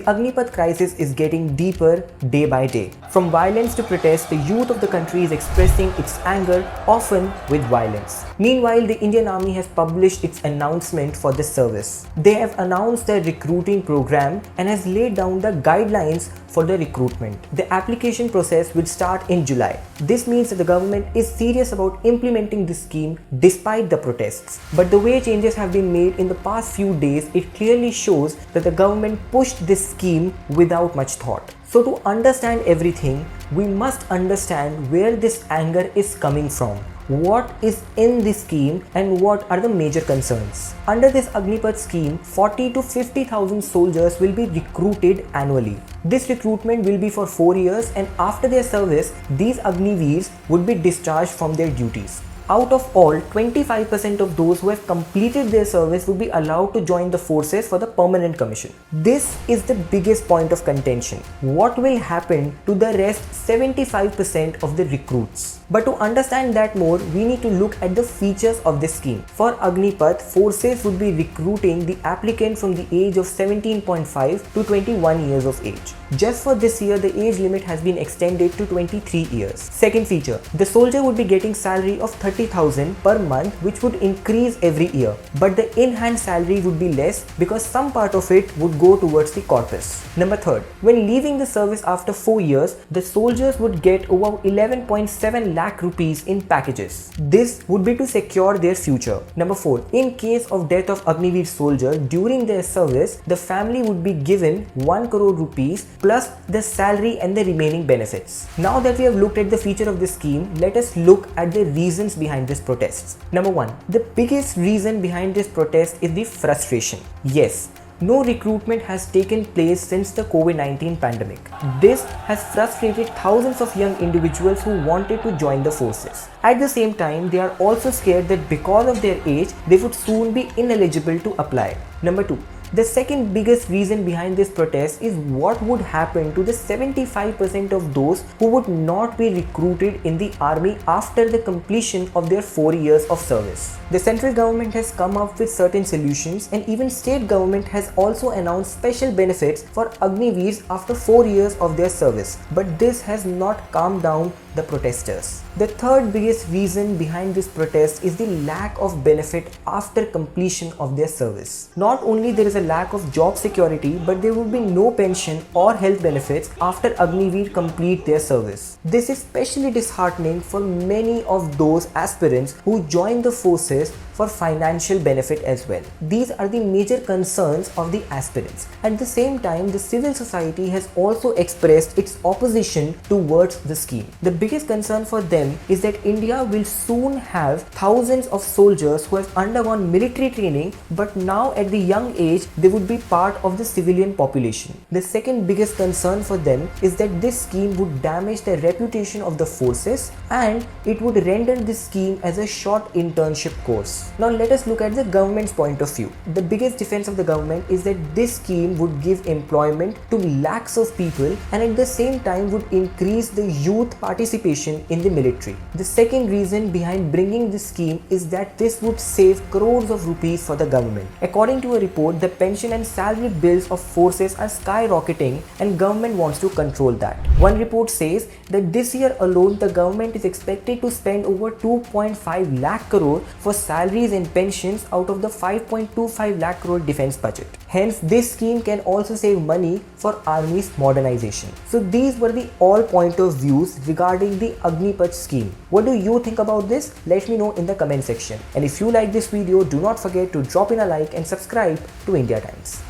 Agnipath crisis is getting deeper day by day. From violence to protest, the youth of the country is expressing its anger, often with violence. Meanwhile, the Indian Army has published its announcement for this service. They have announced their recruiting program and has laid down the guidelines for the recruitment. The application process will start in July. This means that the government is serious about implementing this scheme despite the protests. But the way changes have been made in the past few days, it clearly shows that the government pushed this scheme without much thought. So to understand everything, we must understand where this anger is coming from, what is in this scheme and what are the major concerns. Under this Agnipath scheme, 40 to 50,000 soldiers will be recruited annually. This recruitment will be for 4 years, and after their service, these Agniveers would be discharged from their duties. Out of all, 25% of those who have completed their service will be allowed to join the forces for the permanent commission. This is the biggest point of contention. What will happen to the rest 75% of the recruits? But to understand that more, we need to look at the features of this scheme. For Agnipath, forces would be recruiting the applicant from the age of 17.5 to 21 years of age. Just for this year, the age limit has been extended to 23 years. Second feature, the soldier would be getting salary of 30,000 per month, which would increase every year. But the in-hand salary would be less because some part of it would go towards the corpus. Number third, when leaving the service after 4 years, the soldiers would get over 11.7 lakh rupees in packages. This would be to secure their future. Number four, in case of death of Agniveer soldier during their service, the family would be given 1 crore rupees plus the salary and the remaining benefits. Now that we have looked at the feature of this scheme, let us look at the reasons behind these protests. Number one, the biggest reason behind this protest is the frustration. Yes, no recruitment has taken place since the COVID-19 pandemic. This has frustrated thousands of young individuals who wanted to join the forces. At the same time, they are also scared that because of their age, they would soon be ineligible to apply. Number two, the second biggest reason behind this protest is what would happen to the 75% of those who would not be recruited in the army after the completion of their 4 years of service. The central government has come up with certain solutions, and even state government has also announced special benefits for Agniveers after 4 years of their service. But this has not calmed down the protesters. The third biggest reason behind this protest is the lack of benefit after completion of their service. Not only there is a lack of job security, but there will be no pension or health benefits after Agniveer complete their service. This is especially disheartening for many of those aspirants who join the forces for financial benefit as well. These are the major concerns of the aspirants. At the same time, the civil society has also expressed its opposition towards the scheme. The biggest concern for them is that India will soon have thousands of soldiers who have undergone military training, but now at the young age they would be part of the civilian population. The second biggest concern for them is that this scheme would damage the reputation of the forces, and it would render this scheme as a short internship course. Now let us look at the government's point of view. The biggest defense of the government is that this scheme would give employment to lakhs of people and at the same time would increase the youth participation in the military. The second reason behind bringing this scheme is that this would save crores of rupees for the government. According to a report, the pension and salary bills of forces are skyrocketing and government wants to control that. One report says that this year alone the government is expected to spend over 2.5 lakh crore for salaries and pensions out of the 5.25 lakh crore defense budget. Hence, this scheme can also save money for army's modernization. So these were the all point of views regarding the Agnipath scheme. What do you think about this? Let me know in the comment section. And if you like this video, do not forget to drop in a like and subscribe to India Times.